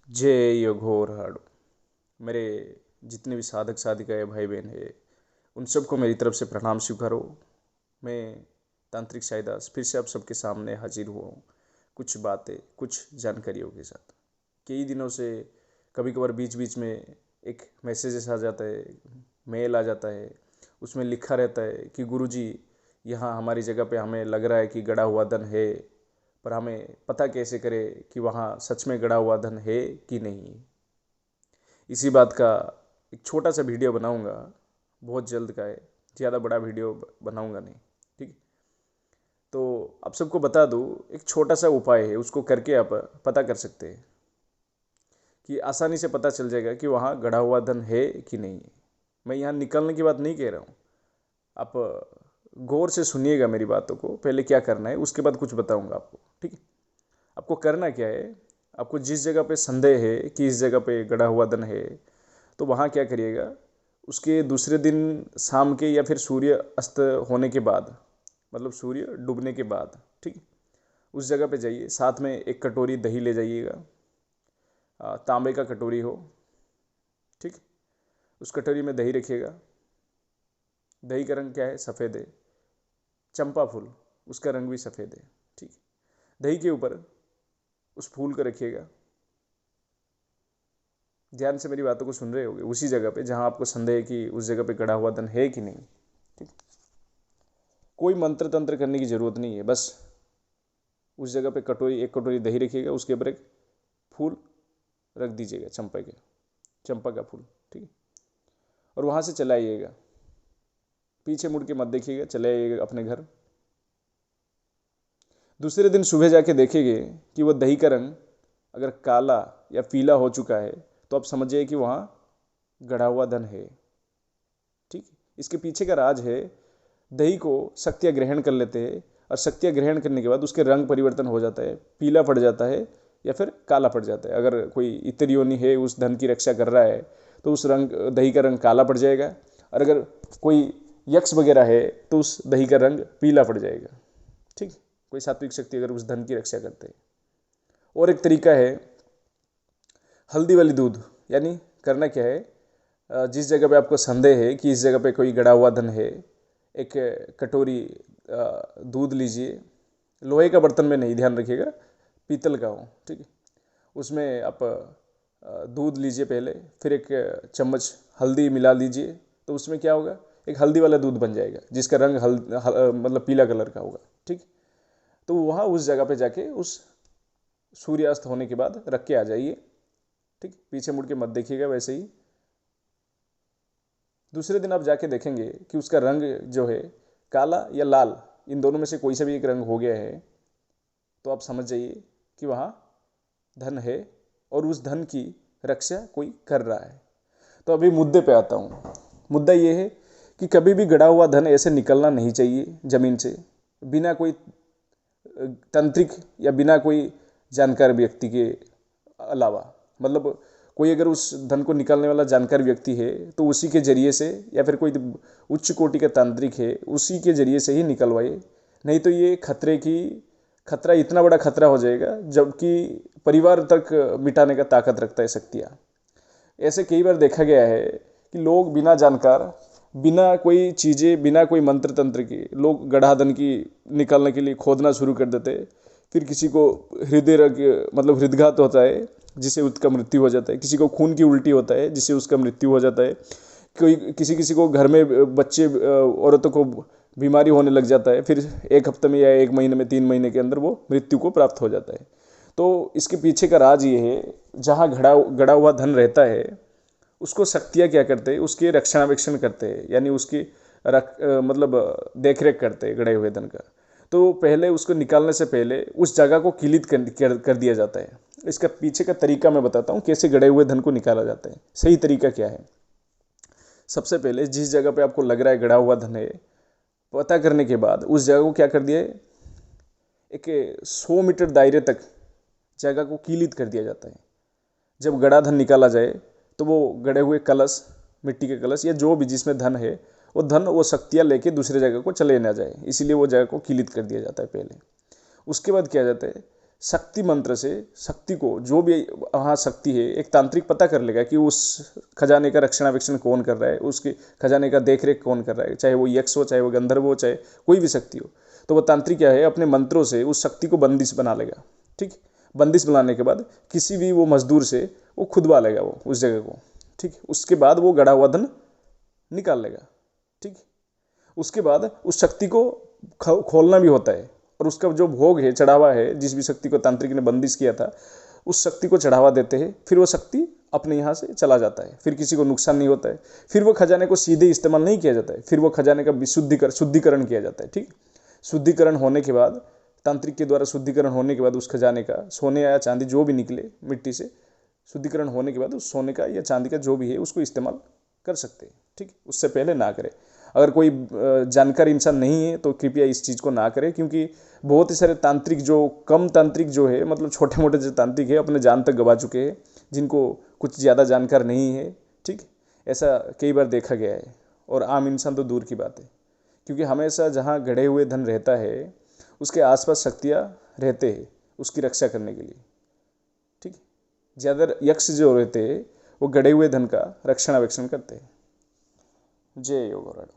जय योगोर हाडू। मेरे जितने भी साधक साधिकाएँ भाई बहन है उन सबको मेरी तरफ से प्रणाम स्वीकारो। मैं तांत्रिक साईदास फिर से आप सबके सामने हाजिर हुआ हूँ कुछ बातें कुछ जानकारियों के साथ। कई दिनों से कभी कभार बीच बीच में एक मैसेजेस आ जाता है, मेल आ जाता है, उसमें लिखा रहता है कि गुरुजी यहाँ हमारी जगह पे हमें लग रहा है कि गड़ा हुआ धन है, पर हमें पता कैसे करें कि वहाँ सच में गड़ा हुआ धन है कि नहीं। इसी बात का एक छोटा सा वीडियो बनाऊंगा, बहुत जल्द का है, ज़्यादा बड़ा वीडियो बनाऊंगा नहीं। ठीक है, तो आप सबको बता दूँ एक छोटा सा उपाय है, उसको करके आप पता कर सकते हैं कि आसानी से पता चल जाएगा कि वहाँ गड़ा हुआ धन है कि नहीं है। मैं यहाँ निकलने की बात नहीं कह रहा हूँ, आप गौर से सुनिएगा मेरी बातों को। पहले क्या करना है उसके बाद कुछ बताऊंगा आपको। ठीक है, आपको करना क्या है, आपको जिस जगह पे संदेह है कि इस जगह पे गड़ा हुआ धन है, तो वहाँ क्या करिएगा, उसके दूसरे दिन शाम के या फिर सूर्य अस्त होने के बाद, मतलब सूर्य डूबने के बाद, ठीक है, उस जगह पे जाइए। साथ में एक कटोरी दही ले जाइएगा, तांबे का कटोरी हो। ठीक, उस कटोरी में दही रखिएगा। दही का रंग क्या है? सफ़ेद है। चंपा फूल, उसका रंग भी सफ़ेद है। ठीक, दही के ऊपर उस फूल को रखिएगा। ध्यान से मेरी बातों को सुन रहे होगे, उसी जगह पे जहां आपको संदेह है कि उस जगह पे गड़ा हुआ धन है कि नहीं। ठीक, कोई मंत्र तंत्र करने की जरूरत नहीं है, बस उस जगह पे एक कटोरी दही रखिएगा, उसके ऊपर एक फूल रख दीजिएगा, चंपा का फूल। ठीक है, और वहां से चले आइएगा, पीछे मुड़ के मत देखिएगा, चले आइएगा अपने घर। दूसरे दिन सुबह जाके देखेंगे कि वह दही का रंग अगर काला या पीला हो चुका है, तो आप समझिए कि वहाँ गड़ा हुआ धन है। ठीक, इसके पीछे का राज है, दही को शक्तियाँ ग्रहण कर लेते हैं और शक्तियाँ ग्रहण करने के बाद उसके रंग परिवर्तन हो जाता है, पीला पड़ जाता है या फिर काला पड़ जाता है। अगर कोई इतर योनि है उस धन की रक्षा कर रहा है तो उस रंग दही का रंग काला पड़ जाएगा, और अगर कोई यक्ष वगैरह है तो उस दही का रंग पीला पड़ जाएगा। ठीक, कोई सात्विक शक्ति अगर उस धन की रक्षा करते हैं। और एक तरीका है हल्दी वाली दूध, यानी करना क्या है, जिस जगह पे आपको संदेह है कि इस जगह पे कोई गड़ा हुआ धन है, एक कटोरी दूध लीजिए। लोहे का बर्तन में नहीं, ध्यान रखिएगा, पीतल का हो। ठीक है, उसमें आप दूध लीजिए पहले, फिर एक चम्मच हल्दी मिला लीजिए, तो उसमें क्या होगा, एक हल्दी वाला दूध बन जाएगा जिसका रंग मतलब पीला कलर का होगा। ठीक, तो वहाँ उस जगह पे जाके उस सूर्यास्त होने के बाद रख के आ जाइए। ठीक, पीछे मुड़ के मत देखिएगा। वैसे ही दूसरे दिन आप जाके देखेंगे कि उसका रंग जो है काला या लाल, इन दोनों में से कोई सा भी एक रंग हो गया है, तो आप समझ जाइए कि वहाँ धन है और उस धन की रक्षा कोई कर रहा है। तो अभी मुद्दे पे आता हूँ। मुद्दा ये है कि कभी भी गड़ा हुआ धन ऐसे निकलना नहीं चाहिए ज़मीन से, बिना कोई तांत्रिक या बिना कोई जानकार व्यक्ति के अलावा। मतलब कोई अगर उस धन को निकालने वाला जानकार व्यक्ति है तो उसी के जरिए से, या फिर कोई उच्च कोटि का तांत्रिक है उसी के जरिए से ही निकलवाए। नहीं तो ये खतरा इतना बड़ा खतरा हो जाएगा, जबकि परिवार तक मिटाने का ताकत रखता है शक्तियाँ। ऐसे कई बार देखा गया है कि लोग बिना जानकार, बिना कोई चीज़ें, बिना कोई मंत्र तंत्र के लोग गड़ा धन की निकालने के लिए खोदना शुरू कर देते हैं। फिर किसी को हृदय रोग मतलब हृदघात होता है जिससे उसका मृत्यु हो जाता है, किसी को खून की उल्टी होता है जिससे उसका मृत्यु हो जाता है, कोई किसी किसी को घर में बच्चे औरतों को बीमारी होने लग जाता है, फिर एक हफ्ते में या एक महीने में 3 महीने के अंदर वो मृत्यु को प्राप्त हो जाता है। तो इसके पीछे का राज ये है, जहाँ गड़ा हुआ धन रहता है उसको शक्तियाँ क्या करते हैं, उसके रक्षणावेक्षण करते हैं, यानी उसकी मतलब देख रेख करते हैं गड़े हुए धन का। तो पहले उसको निकालने से पहले उस जगह को किलित कर दिया जाता है। इसका पीछे का तरीका मैं बताता हूँ, कैसे गड़े हुए धन को निकाला जाता है। सही तरीका क्या है, सबसे पहले जिस जगह पे आपको लग रहा है गड़ा हुआ धन है, पता करने के बाद उस जगह को क्या कर दिया है, एक 100 मीटर दायरे तक जगह को कीलित कर दिया जाता है। जब गड़ा धन निकाला जाए तो वो गड़े हुए कलश, मिट्टी के कलश या जो भी जिसमें धन है, वो शक्तियाँ लेके दूसरे जगह को चले ना जाए, इसीलिए वो जगह को कीलित कर दिया जाता है पहले। उसके बाद किया जाता है, शक्ति मंत्र से शक्ति को, जो भी वहाँ शक्ति है, एक तांत्रिक पता कर लेगा कि उस खजाने का रक्षणावेक्षण कौन कर रहा है, उसके खजाने का देखरेख कौन कर रहा है, चाहे वो यक्ष हो, चाहे वो गंधर्व हो, चाहे कोई भी शक्ति हो। तो वो तांत्रिक क्या है, अपने मंत्रों से उस शक्ति को बंदिश बना लेगा। ठीक, बंदिश बनाने के बाद किसी भी वो मजदूर से वो खुदवा लेगा वो उस जगह को। ठीक, उसके बाद वो गड़ा हुआ धन निकाल लेगा। ठीक, उसके बाद उस शक्ति को खोलना भी होता है, और उसका जो भोग है, चढ़ावा है, जिस भी शक्ति को तांत्रिक ने बंदिश किया था, उस शक्ति को चढ़ावा देते हैं। फिर वो शक्ति अपने यहाँ से चला जाता है, फिर किसी को नुकसान नहीं होता है। फिर वो खजाने को सीधे इस्तेमाल नहीं किया जाता है, फिर वो खजाने का शुद्धिकरण किया जाता है। ठीक, शुद्धिकरण होने के बाद, तांत्रिक के द्वारा शुद्धिकरण होने के बाद उस खजाने का सोने या चांदी जो भी निकले मिट्टी से, शुद्धिकरण होने के बाद उस सोने का या चांदी का जो भी है उसको इस्तेमाल कर सकते हैं। ठीक, उससे पहले ना करें। अगर कोई जानकार इंसान नहीं है तो कृपया इस चीज़ को ना करें, क्योंकि बहुत ही सारे तांत्रिक, जो कम तांत्रिक जो है, मतलब छोटे मोटे जो तांत्रिक है, अपने जान तक गवा चुके हैं, जिनको कुछ ज़्यादा जानकार नहीं है। ठीक, ऐसा कई बार देखा गया है, और आम इंसान तो दूर की बात है, क्योंकि हमेशा जहाँ गढ़े हुए धन रहता है उसके आसपास शक्तियाँ रहते हैं उसकी रक्षा करने के लिए। ठीक, ज़्यादा यक्ष जो रहते हैं वो गढ़े हुए धन का रक्षणावेक्षण करते हैं। जय योगराज।